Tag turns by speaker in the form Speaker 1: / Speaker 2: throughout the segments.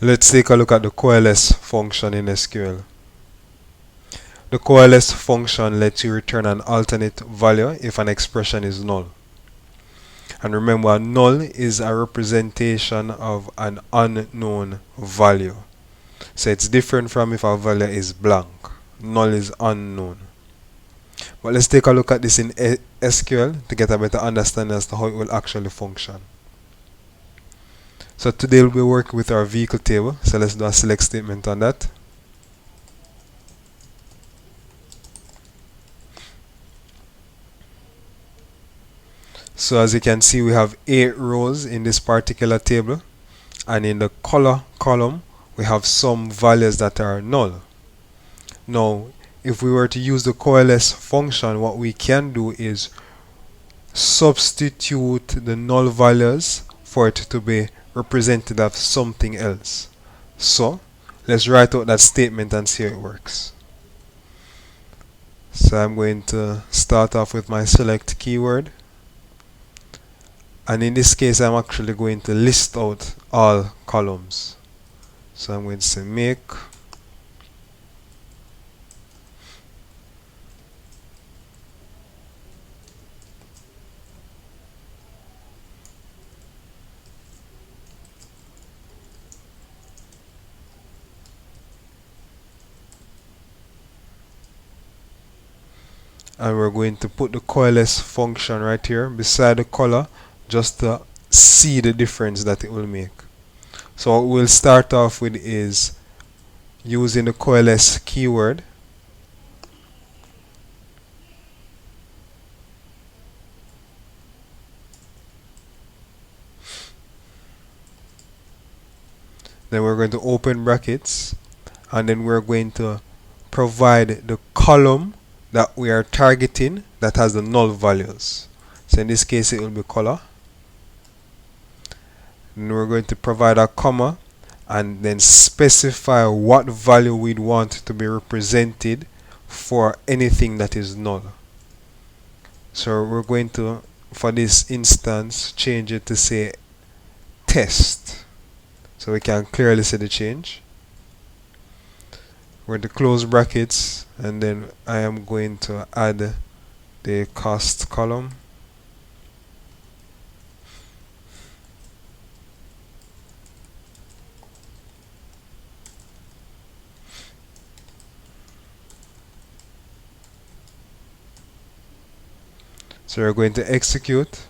Speaker 1: Let's take a look at the coalesce function in SQL. The coalesce function lets you return an alternate value if an expression is null. And remember, null is a representation of an unknown value. So it's different from if a value is blank. Null is unknown. But let's take a look at this in SQL to get a better understanding as to how it will actually function. So today we'll be working with our vehicle table. So let's do a select statement on that. So as you can see, we have 8 rows in this particular table, and in the color column we have some values that are null. Now if we were to use the coalesce function, what we can do is substitute the null values for it to be represented as something else. So let's write out that statement and see how it works. So I'm going to start off with my select keyword, and in this case I'm actually going to list out all columns. So I'm going to say make and we're going to put the coalesce function right here beside the color just to see the difference that it will make. So what we'll start off with is using the coalesce keyword. Then we're going to open brackets, and then we're going to provide the column that we are targeting that has the null values. So in this case it will be color. And we're going to provide a comma and then specify what value we'd want to be represented for anything that is null. So we're going to, for this instance, change it to say test, so we can clearly see the change. We're going to close brackets, and then I am going to add the cost column. So we're going to execute,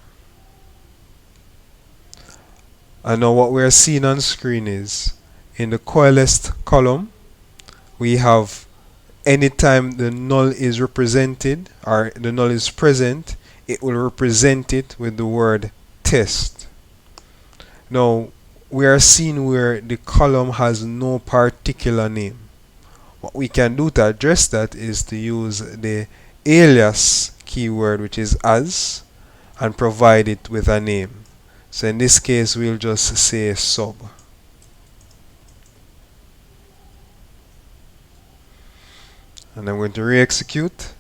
Speaker 1: and now what we're seeing on screen is in the coalesced column we have anytime the null is represented or the null is present, it will represent it with the word test. Now we are seeing where the column has no particular name. What we can do to address that is to use the alias keyword, which is as, and provide it with a name. So in this case we'll just say sub. And I'm going to re-execute,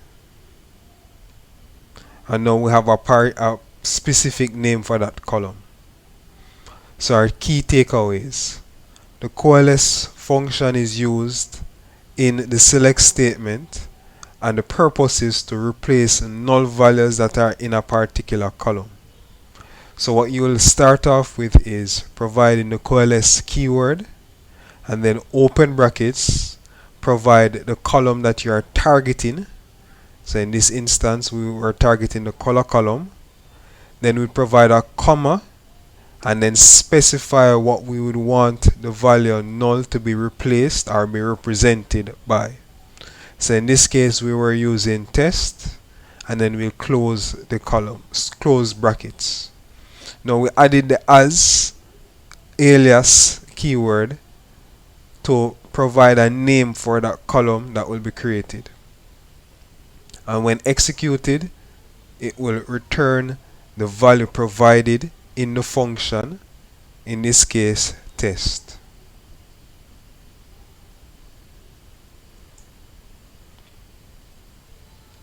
Speaker 1: and now we have a specific name for that column. So our key takeaways: the coalesce function is used in the select statement, and the purpose is to replace null values that are in a particular column. So what you will start off with is providing the coalesce keyword, and then open brackets, provide the column that you are targeting. So in this instance we were targeting the color column. Then we provide a comma and then specify what we would want the value null to be replaced or be represented by. So in this case we were using test, and then we'll close the column, close brackets. Now we added the as alias keyword to provide a name for that column that will be created, and when executed it will return the value provided in the function, in this case test.